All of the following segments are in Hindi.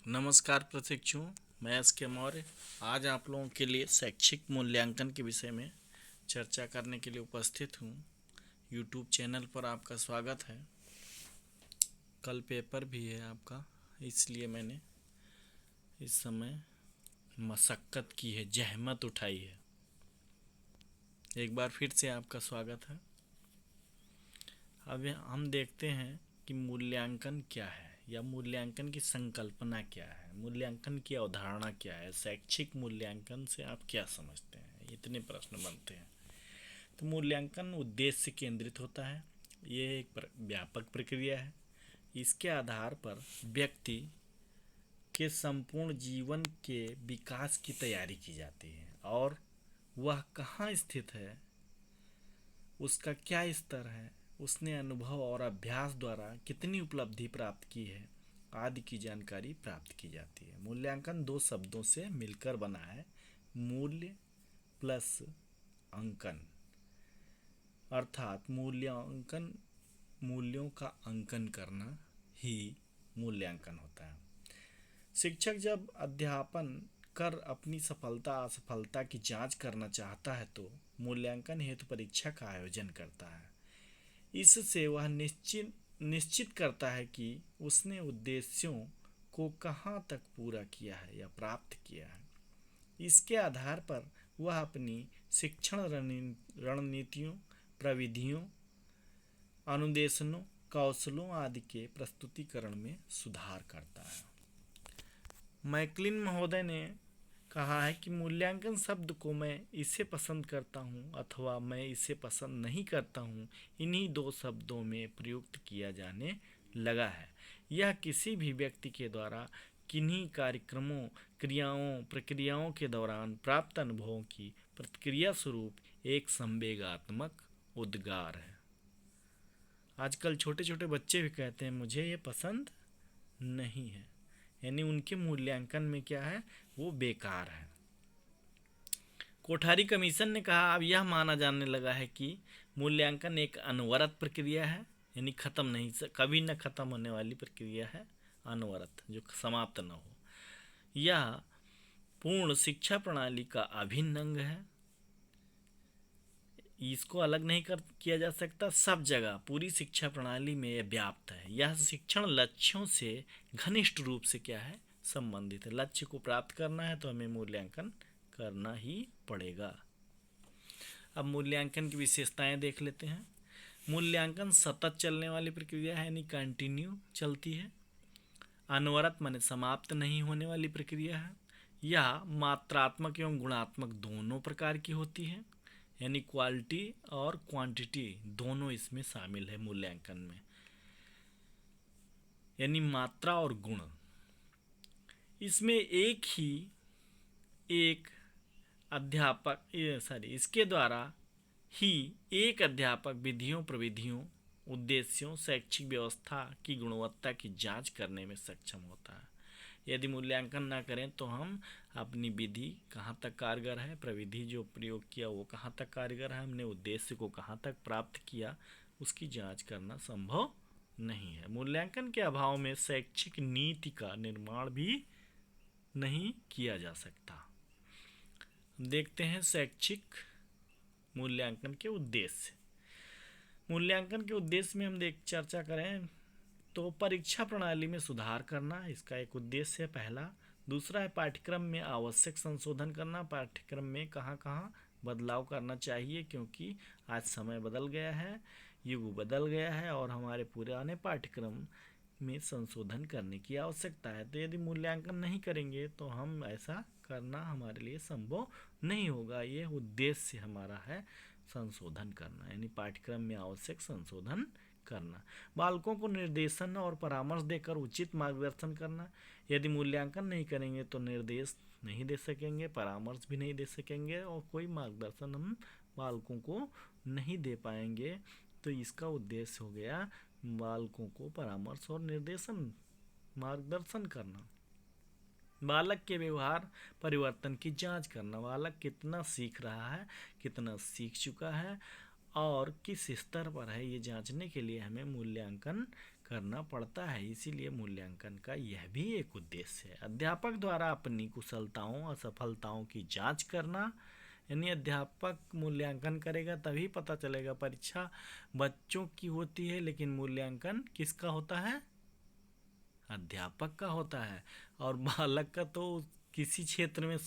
नमस्कार प्रशिक्षुओं, मैं एस के मौर्य आज आप लोगों के लिए शैक्षिक मूल्यांकन के विषय में चर्चा करने के लिए उपस्थित हूँ। यूट्यूब चैनल पर आपका स्वागत है। कल पेपर भी है आपका, इसलिए मैंने इस समय मशक्क़त की है, जहमत उठाई है। एक बार फिर से आपका स्वागत है। अब हम देखते हैं कि मूल्यांकन क्या है या मूल्यांकन की संकल्पना क्या है, मूल्यांकन की अवधारणा क्या है, शैक्षिक मूल्यांकन से आप क्या समझते हैं। इतने प्रश्न बनते हैं। तो मूल्यांकन उद्देश्य केंद्रित होता है। ये एक व्यापक प्रक्रिया है। इसके आधार पर व्यक्ति के संपूर्ण जीवन के विकास की तैयारी की जाती है और वह कहाँ स्थित है, उसका क्या स्तर है, उसने अनुभव और अभ्यास द्वारा कितनी उपलब्धि प्राप्त की है आदि की जानकारी प्राप्त की जाती है। मूल्यांकन दो शब्दों से मिलकर बना है, मूल्य प्लस अंकन, अर्थात मूल्यांकन मूल्यों का अंकन करना ही मूल्यांकन होता है। शिक्षक जब अध्यापन कर अपनी सफलता असफलता की जांच करना चाहता है तो मूल्यांकन हेतु परीक्षा का आयोजन करता है। इससे वह निश्चित करता है कि उसने उद्देश्यों को कहाँ तक पूरा किया है या प्राप्त किया है। इसके आधार पर वह अपनी शिक्षण रणनीतियों, प्रविधियों, अनुदेशनों, कौशलों आदि के प्रस्तुतिकरण में सुधार करता है। मैकलिन महोदय ने कहा है कि मूल्यांकन शब्द को मैं इसे पसंद करता हूँ अथवा मैं इसे पसंद नहीं करता हूँ, इन्हीं दो शब्दों में प्रयुक्त किया जाने लगा है। यह किसी भी व्यक्ति के द्वारा किन्हीं कार्यक्रमों, क्रियाओं, प्रक्रियाओं के दौरान प्राप्त अनुभवों की प्रतिक्रिया स्वरूप एक संवेगात्मक उद्गार है। आजकल छोटे छोटे बच्चे भी कहते हैं मुझे ये पसंद नहीं है, यानी उनके मूल्यांकन में क्या है, वो बेकार है। कोठारी कमीशन ने कहा अब यह माना जाने लगा है कि मूल्यांकन एक अनवरत प्रक्रिया है, यानी खत्म नहीं, कभी न खत्म होने वाली प्रक्रिया है, अनवरत, जो समाप्त न हो। यह पूर्ण शिक्षा प्रणाली का अभिन्न अंग है। इसको अलग नहीं किया जा सकता। सब जगह पूरी शिक्षा प्रणाली में यह व्याप्त है। यह शिक्षण लक्ष्यों से घनिष्ठ रूप से क्या है, संबंधित है। लक्ष्य को प्राप्त करना है तो हमें मूल्यांकन करना ही पड़ेगा। अब मूल्यांकन की विशेषताएं देख लेते हैं। मूल्यांकन सतत चलने वाली प्रक्रिया है, यानी कंटिन्यू चलती है। अनवरत माने समाप्त नहीं होने वाली प्रक्रिया है। यह मात्रात्मक एवं गुणात्मक दोनों प्रकार की होती है, यानी क्वालिटी और क्वांटिटी दोनों इसमें शामिल है मूल्यांकन में, यानी मात्रा और गुण। इसमें इसके द्वारा ही एक अध्यापक विधियों, प्रविधियों, उद्देश्यों, शैक्षिक व्यवस्था की गुणवत्ता की जांच करने में सक्षम होता है। यदि मूल्यांकन ना करें तो हम अपनी विधि कहाँ तक कारगर है, प्रविधि जो प्रयोग किया वो कहाँ तक कारगर है, हमने उद्देश्य को कहाँ तक प्राप्त किया, उसकी जांच करना संभव नहीं है। मूल्यांकन के अभाव में शैक्षिक नीति का निर्माण भी नहीं किया जा सकता। देखते हैं शैक्षिक मूल्यांकन के उद्देश्य। मूल्यांकन के उद्देश्य में हम चर्चा करें तो परीक्षा प्रणाली में सुधार करना इसका एक उद्देश्य है, पहला। दूसरा है पाठ्यक्रम में आवश्यक संशोधन करना, पाठ्यक्रम में कहाँ कहाँ बदलाव करना चाहिए, क्योंकि आज समय बदल गया है, युग बदल गया है और हमारे पुराने पाठ्यक्रम में संशोधन करने की आवश्यकता है। तो यदि मूल्यांकन नहीं करेंगे तो हम ऐसा करना हमारे लिए संभव नहीं होगा। ये उद्देश्य हमारा है, संशोधन करना, यानी पाठ्यक्रम में आवश्यक संशोधन करना। बालकों को निर्देशन और परामर्श देकर उचित मार्गदर्शन करना। यदि मूल्यांकन नहीं करेंगे तो निर्देश नहीं दे सकेंगे, परामर्श भी नहीं दे सकेंगे और कोई मार्गदर्शन हम बालकों को नहीं दे पाएंगे। तो इसका उद्देश्य हो गया बालकों को परामर्श और निर्देशन, मार्गदर्शन करना। बालक के व्यवहार परिवर्तन की जांच करना, बालक कितना सीख रहा है, कितना सीख चुका है और किस स्तर पर है, ये जांचने के लिए हमें मूल्यांकन करना पड़ता है। इसीलिए मूल्यांकन का यह भी एक उद्देश्य है। अध्यापक द्वारा अपनी कुशलताओं असफलताओं की जांच करना, यानी अध्यापक मूल्यांकन करेगा तभी पता चलेगा। परीक्षा बच्चों की होती है लेकिन मूल्यांकन किसका होता है? अध्यापक का होता है। और बालक का तो किसी क्षेत्र में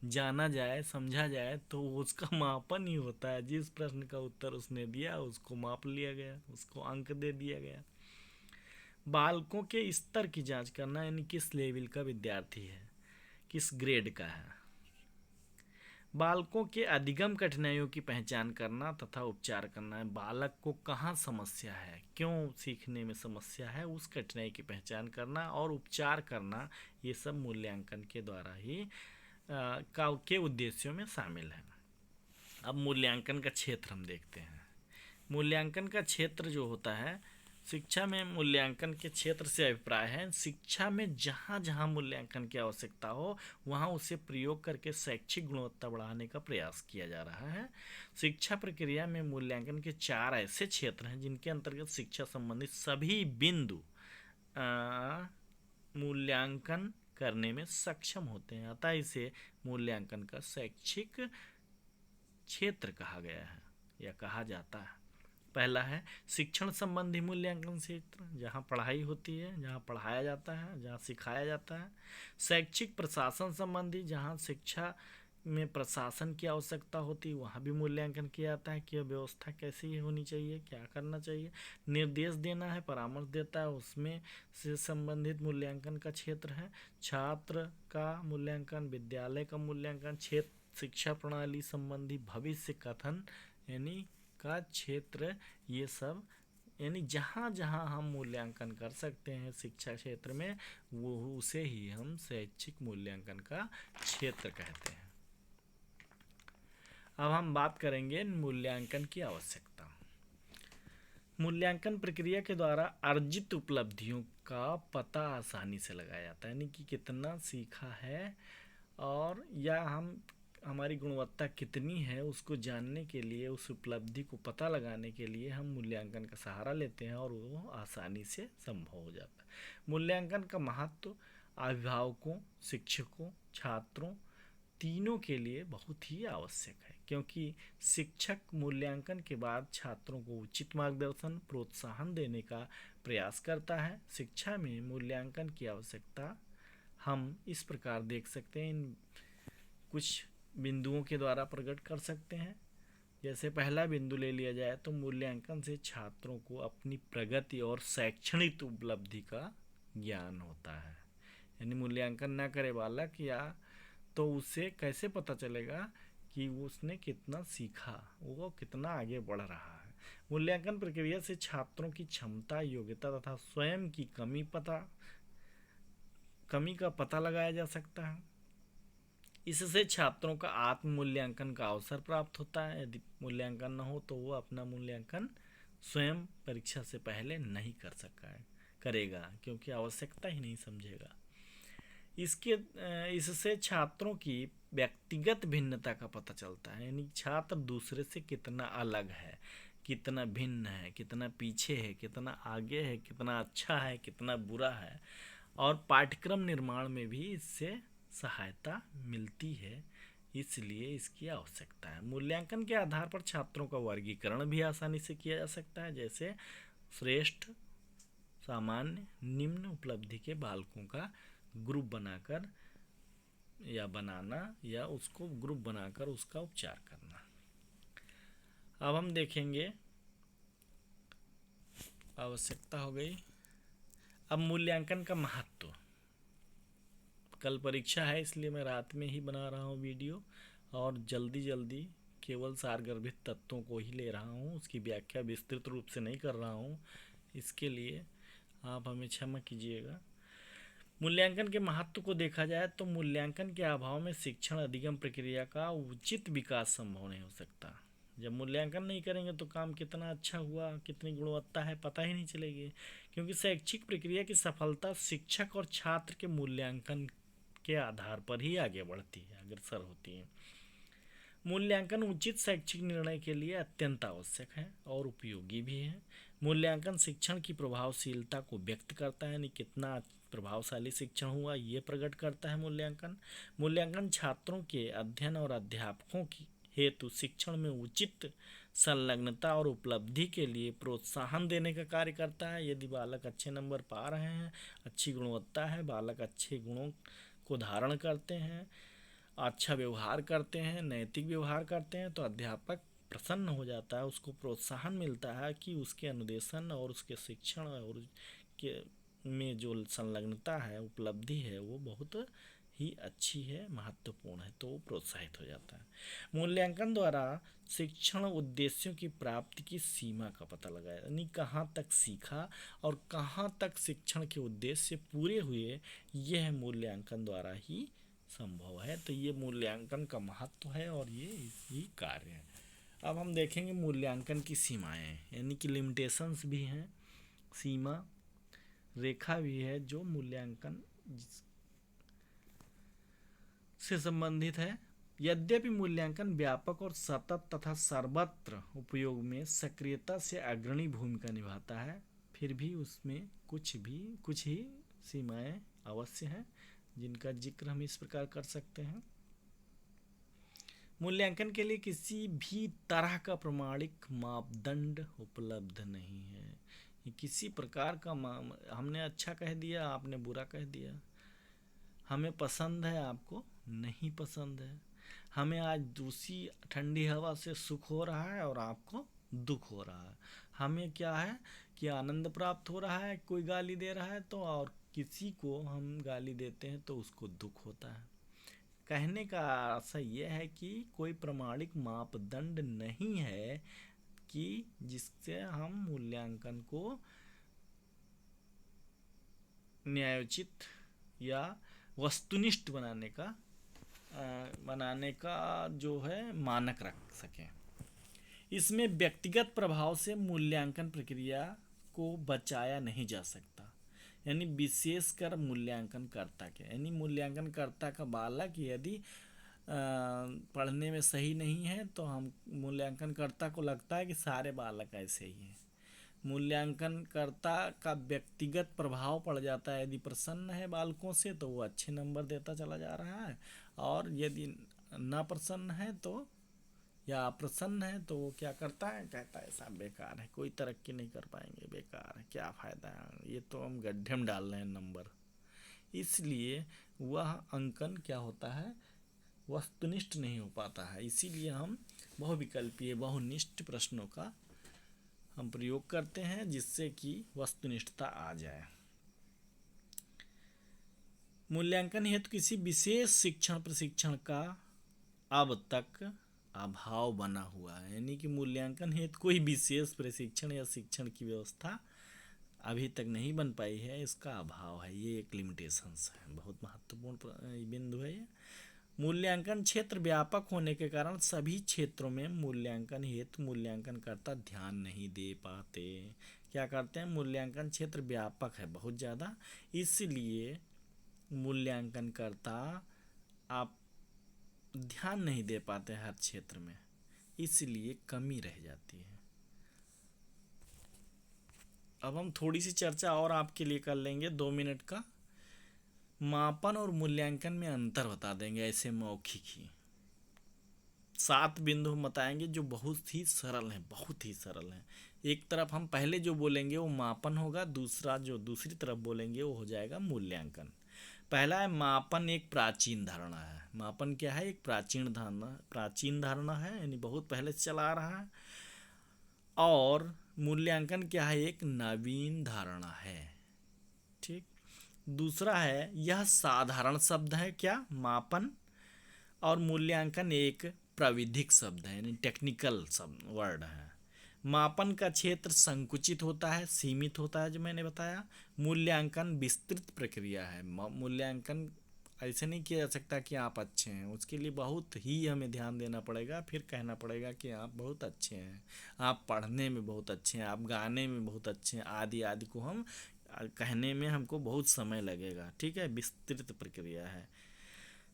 जाना जाए, समझा जाए तो उसका मापन ही होता है। जिस प्रश्न का उत्तर उसने दिया उसको माप लिया गया, उसको अंक दे दिया गया। बालकों के स्तर की जांच करना, यानी किस लेवल का विद्यार्थी है, किस ग्रेड का है। बालकों के अधिगम कठिनाइयों की पहचान करना तथा उपचार करना है। बालक को कहाँ समस्या है, क्यों सीखने में समस्या है, उस कठिनाई की पहचान करना और उपचार करना, ये सब मूल्यांकन के द्वारा ही के उद्देश्यों में शामिल है। अब मूल्यांकन का क्षेत्र हम देखते हैं। मूल्यांकन का क्षेत्र जो होता है, शिक्षा में मूल्यांकन के क्षेत्र से अभिप्राय है शिक्षा में जहाँ जहाँ मूल्यांकन की आवश्यकता हो वहाँ उसे प्रयोग करके शैक्षिक गुणवत्ता बढ़ाने का प्रयास किया जा रहा है। शिक्षा प्रक्रिया में मूल्यांकन के 4 ऐसे क्षेत्र हैं जिनके अंतर्गत शिक्षा संबंधित सभी बिंदु मूल्यांकन करने में सक्षम होते हैं। अतः इसे मूल्यांकन का शैक्षिक क्षेत्र कहा गया है या कहा जाता है। पहला है शिक्षण संबंधी मूल्यांकन क्षेत्र, जहाँ पढ़ाई होती है, जहाँ पढ़ाया जाता है, जहाँ सिखाया जाता है। शैक्षिक प्रशासन संबंधी, जहाँ शिक्षा में प्रशासन की आवश्यकता होती है वहाँ भी मूल्यांकन किया जाता है कि व्यवस्था कैसी होनी चाहिए, क्या करना चाहिए। निर्देश देना है, परामर्श देता है, उसमें से संबंधित मूल्यांकन का क्षेत्र है। छात्र का मूल्यांकन, विद्यालय का मूल्यांकन, क्षेत्र शिक्षा प्रणाली संबंधी भविष्य कथन यानी का क्षेत्र, ये सब यानी जहाँ जहाँ हम मूल्यांकन कर सकते हैं शिक्षा क्षेत्र में वो उसे ही हम शैक्षिक मूल्यांकन का क्षेत्र कहते हैं। अब हम बात करेंगे मूल्यांकन की आवश्यकता। मूल्यांकन प्रक्रिया के द्वारा अर्जित उपलब्धियों का पता आसानी से लगाया जाता है, यानी कि कितना सीखा है और या हमारी गुणवत्ता कितनी है उसको जानने के लिए, उस उपलब्धि को पता लगाने के लिए हम मूल्यांकन का सहारा लेते हैं और वो आसानी से संभव हो जाता है। मूल्यांकन का महत्व अभिभावकों, शिक्षकों, छात्रों तीनों के लिए बहुत ही आवश्यक है, क्योंकि शिक्षक मूल्यांकन के बाद छात्रों को उचित मार्गदर्शन, प्रोत्साहन देने का प्रयास करता है। शिक्षा में मूल्यांकन की आवश्यकता हम इस प्रकार देख सकते हैं, कुछ बिंदुओं के द्वारा प्रकट कर सकते हैं। जैसे पहला बिंदु ले लिया जाए तो मूल्यांकन से छात्रों को अपनी प्रगति और शैक्षणिक उपलब्धि का ज्ञान होता है। यानी मूल्यांकन ना करे बालक या तो उसे कैसे पता चलेगा कि उसने कितना सीखा, वो कितना आगे बढ़ रहा है। मूल्यांकन प्रक्रिया से छात्रों की क्षमता, योग्यता तथा स्वयं की कमी का पता लगाया जा सकता है। इससे छात्रों का आत्म मूल्यांकन का अवसर प्राप्त होता है। यदि मूल्यांकन न हो तो वो अपना मूल्यांकन स्वयं परीक्षा से पहले नहीं करेगा, क्योंकि आवश्यकता ही नहीं समझेगा। इससे छात्रों की व्यक्तिगत भिन्नता का पता चलता है, यानी छात्र दूसरे से कितना अलग है, कितना भिन्न है, कितना पीछे है, कितना आगे है, कितना अच्छा है, कितना बुरा है। और पाठ्यक्रम निर्माण में भी इससे सहायता मिलती है, इसलिए इसकी आवश्यकता है। मूल्यांकन के आधार पर छात्रों का वर्गीकरण भी आसानी से किया जा सकता है, जैसे श्रेष्ठ, सामान्य, निम्न उपलब्धि के बालकों का ग्रुप बनाकर या बनाना या उसको ग्रुप बनाकर उसका उपचार करना। अब हम देखेंगे, आवश्यकता हो गई। अब मूल्यांकन का महत्व। कल परीक्षा है इसलिए मैं रात में ही बना रहा हूँ वीडियो और जल्दी केवल सारगर्भित तत्वों को ही ले रहा हूँ, उसकी व्याख्या विस्तृत रूप से नहीं कर रहा हूँ, इसके लिए आप हमें क्षमा कीजिएगा। मूल्यांकन के महत्व को देखा जाए तो मूल्यांकन के अभाव में शिक्षण अधिगम प्रक्रिया का उचित विकास संभव नहीं हो सकता। जब मूल्यांकन नहीं करेंगे तो काम कितना अच्छा हुआ, कितनी गुणवत्ता है, पता ही नहीं चलेगी, क्योंकि शैक्षिक प्रक्रिया की सफलता शिक्षक और छात्र के मूल्यांकन के आधार पर ही आगे बढ़ती है, अग्रसर होती है। मूल्यांकन उचित शैक्षिक निर्णय के लिए अत्यंत आवश्यक है और उपयोगी भी है। मूल्यांकन शिक्षण की प्रभावशीलता को व्यक्त करता है, यानी कितना प्रभावशाली शिक्षण हुआ ये प्रकट करता है मूल्यांकन। मूल्यांकन छात्रों के अध्ययन और अध्यापकों की हेतु शिक्षण में उचित संलग्नता और उपलब्धि के लिए प्रोत्साहन देने का कार्य करता है। यदि बालक अच्छे नंबर पा रहे हैं, अच्छी गुणवत्ता है, बालक अच्छे गुणों को धारण करते हैं, अच्छा व्यवहार करते हैं, नैतिक व्यवहार करते हैं, तो अध्यापक प्रसन्न हो जाता है, उसको प्रोत्साहन मिलता है कि उसके अनुदेशन और उसके शिक्षण और के में जो संलग्नता है, उपलब्धि है, वो बहुत ही अच्छी है, महत्वपूर्ण है, तो वो प्रोत्साहित हो जाता है। मूल्यांकन द्वारा शिक्षण उद्देश्यों की प्राप्ति की सीमा का पता लगाया, यानी कहाँ तक सीखा और कहाँ तक शिक्षण के उद्देश्य पूरे हुए, यह मूल्यांकन द्वारा ही संभव है। तो ये मूल्यांकन का महत्व है और ये इसी कार्य है। अब हम देखेंगे मूल्यांकन की सीमाएं, यानी कि लिमिटेशंस भी हैं, सीमा रेखा भी है जो मूल्यांकन से संबंधित है। यद्यपि मूल्यांकन व्यापक और सतत तथा सर्वत्र उपयोग में सक्रियता से अग्रणी भूमिका निभाता है, फिर भी उसमें कुछ ही सीमाएं अवश्य हैं, जिनका जिक्र हम इस प्रकार कर सकते हैं। मूल्यांकन के लिए किसी भी तरह का प्रमाणिक मापदंड उपलब्ध नहीं है। किसी प्रकार का हमने अच्छा कह दिया, आपने बुरा कह दिया, हमें पसंद है, आपको नहीं पसंद है, हमें आज दूसरी ठंडी हवा से सुख हो रहा है और आपको दुख हो रहा है, हमें क्या है कि आनंद प्राप्त हो रहा है, कोई गाली दे रहा है तो, और किसी को हम गाली देते हैं तो उसको दुख होता है। कहने का आशा यह है कि कोई प्रमाणिक मापदंड नहीं है कि जिससे हम मूल्यांकन को न्यायोचित या वस्तुनिष्ठ बनाने का जो है मानक रख सकें। इसमें व्यक्तिगत प्रभाव से मूल्यांकन प्रक्रिया को बचाया नहीं जा सकता, यानी विशेषकर मूल्यांकनकर्ता के, यानी मूल्यांकनकर्ता का बालक यदि पढ़ने में सही नहीं है तो हम मूल्यांकनकर्ता को लगता है कि सारे बालक ऐसे ही हैं। मूल्यांकनकर्ता का व्यक्तिगत प्रभाव पड़ जाता है, यदि प्रसन्न है बालकों से तो वो अच्छे नंबर देता चला जा रहा है, और यदि ना प्रसन्न है तो या अप्रसन्न है तो वो क्या करता है, कहता है सब बेकार है, कोई तरक्की नहीं कर पाएंगे, बेकार है, क्या फ़ायदा है, ये तो हम गड्ढे में डाल रहे हैं नंबर। इसलिए वह अंकन क्या होता है, वस्तुनिष्ठ नहीं हो पाता है। इसीलिए हम बहुविकल्पीय बहुनिष्ठ प्रश्नों का हम प्रयोग करते हैं जिससे कि वस्तुनिष्ठता आ जाए। मूल्यांकन हेतु किसी विशेष शिक्षण प्रशिक्षण का अब तक अभाव बना हुआ है, यानी कि मूल्यांकन हेतु कोई विशेष प्रशिक्षण या शिक्षण की व्यवस्था अभी तक नहीं बन पाई है, इसका अभाव है, ये एक लिमिटेशंस है, बहुत महत्वपूर्ण बिंदु है ये। मूल्यांकन क्षेत्र व्यापक होने के कारण सभी क्षेत्रों में मूल्यांकन हेतु मूल्यांकनकर्ता ध्यान नहीं दे पाते। क्या करते हैं, मूल्यांकन क्षेत्र व्यापक है बहुत ज़्यादा, इसलिए मूल्यांकनकर्ता आप ध्यान नहीं दे पाते हर क्षेत्र में, इसलिए कमी रह जाती है। अब हम थोड़ी सी चर्चा और आपके लिए कर लेंगे 2 मिनट का। मापन और मूल्यांकन में अंतर बता देंगे, ऐसे मौखिक ही 7 बिंदु हम बताएंगे जो बहुत ही सरल हैं, बहुत ही सरल हैं। एक तरफ हम पहले जो बोलेंगे वो मापन होगा, दूसरी तरफ बोलेंगे वो हो जाएगा मूल्यांकन। पहला है मापन, एक प्राचीन धारणा है। मापन क्या है, एक प्राचीन धारणा है, यानी बहुत पहले से चला आ रहा है। और मूल्यांकन क्या है, एक नवीन धारणा है। ठीक। दूसरा है, यह साधारण शब्द है, क्या, मापन, और मूल्यांकन एक प्राविधिक शब्द है, यानी टेक्निकल शब्द वर्ड है। मापन का क्षेत्र संकुचित होता है, सीमित होता है, जो मैंने बताया। मूल्यांकन विस्तृत प्रक्रिया है। मूल्यांकन ऐसे नहीं किया जा सकता कि आप अच्छे हैं, उसके लिए बहुत ही हमें ध्यान देना पड़ेगा, फिर कहना पड़ेगा कि आप बहुत अच्छे हैं, आप पढ़ने में बहुत अच्छे हैं, आप गाने में बहुत अच्छे हैं, आदि आदि को हम कहने में हमको बहुत समय लगेगा। ठीक है, विस्तृत प्रक्रिया है।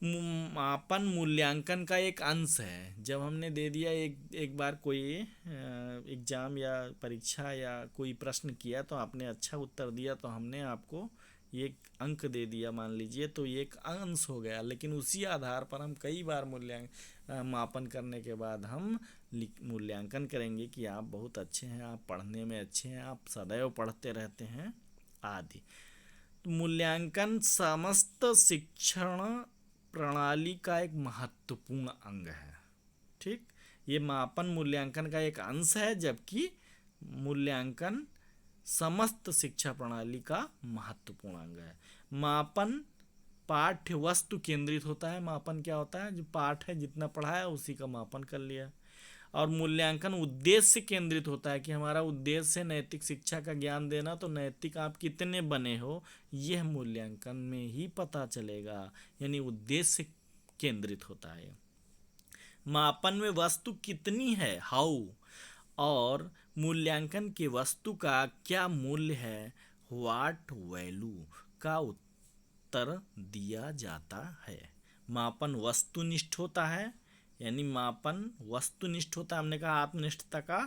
मापन मूल्यांकन का एक अंश है। जब हमने दे दिया एक बार कोई एग्ज़ाम या परीक्षा या कोई प्रश्न किया तो आपने अच्छा उत्तर दिया तो हमने आपको ये अंक दे दिया मान लीजिए, तो ये एक अंश हो गया। लेकिन उसी आधार पर हम कई बार मापन करने के बाद हम मूल्यांकन करेंगे कि आप बहुत अच्छे हैं, आप पढ़ने में अच्छे हैं, आप सदैव पढ़ते रहते हैं आदि। मूल्यांकन समस्त शिक्षण प्रणाली का एक महत्वपूर्ण अंग है। ठीक, ये मापन मूल्यांकन का एक अंश है, जबकि मूल्यांकन समस्त शिक्षा प्रणाली का महत्वपूर्ण अंग है। मापन पाठ्य वस्तु केंद्रित होता है। मापन क्या होता है, जो पाठ है जितना पढ़ा है उसी का मापन कर लिया। और मूल्यांकन उद्देश्य केंद्रित होता है कि हमारा उद्देश्य है नैतिक शिक्षा का ज्ञान देना, तो नैतिक आप कितने बने हो यह मूल्यांकन में ही पता चलेगा, यानी उद्देश्य केंद्रित होता है। मापन में वस्तु कितनी है, हाउ, और मूल्यांकन की वस्तु का क्या मूल्य है, व्हाट वैल्यू, का उत्तर दिया जाता है। मापन वस्तुनिष्ठ होता है, यानी मापन वस्तुनिष्ठ होता है। हमने कहा आत्मनिष्ठता का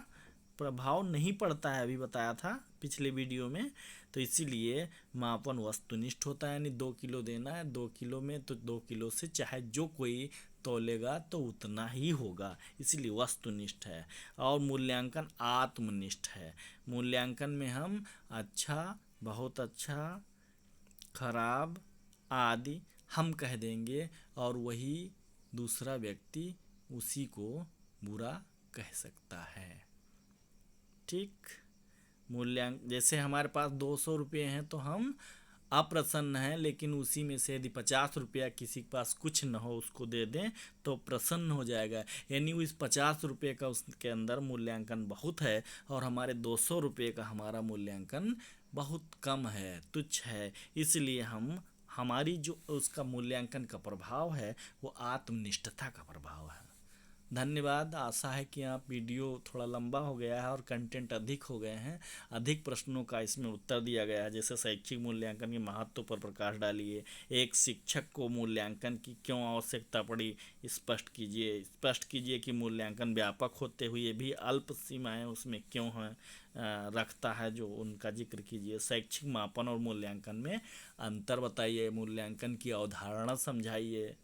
प्रभाव नहीं पड़ता है, अभी बताया था पिछले वीडियो में। तो इसीलिए मापन वस्तुनिष्ठ होता है, यानी 2 किलो देना है, 2 किलो में तो 2 किलो से चाहे जो कोई तोलेगा तो उतना ही होगा, इसलिए वस्तुनिष्ठ है। और मूल्यांकन आत्मनिष्ठ है। मूल्यांकन में हम अच्छा, बहुत अच्छा, खराब आदि हम कह देंगे और वही दूसरा व्यक्ति उसी को बुरा कह सकता है। ठीक, जैसे हमारे पास 200 रुपये हैं तो हम अप्रसन्न हैं, लेकिन उसी में से यदि 50 रुपया किसी के पास कुछ न हो उसको दे दें तो प्रसन्न हो जाएगा। यानी इस 50 रुपये का उसके अंदर मूल्यांकन बहुत है और हमारे 200 रुपये का हमारा मूल्यांकन बहुत कम है, तुच्छ है। इसलिए हमारी जो उसका मूल्यांकन का प्रभाव है वो आत्मनिष्ठता का प्रभाव है। धन्यवाद। आशा है कि आप वीडियो थोड़ा लंबा हो गया है और कंटेंट अधिक हो गए हैं। अधिक प्रश्नों का इसमें उत्तर दिया गया है, जैसे शैक्षिक मूल्यांकन के महत्व पर प्रकाश डालिए, एक शिक्षक को मूल्यांकन की क्यों आवश्यकता पड़ी स्पष्ट कीजिए कि मूल्यांकन व्यापक होते हुए भी अल्प सीमाएं उसमें क्यों हैं रखता है, जो उनका जिक्र कीजिए। शैक्षिक मापन और मूल्यांकन में अंतर बताइए, मूल्यांकन की अवधारणा समझाइए।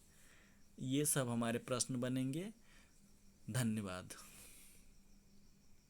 ये सब हमारे प्रश्न बनेंगे। धन्यवाद।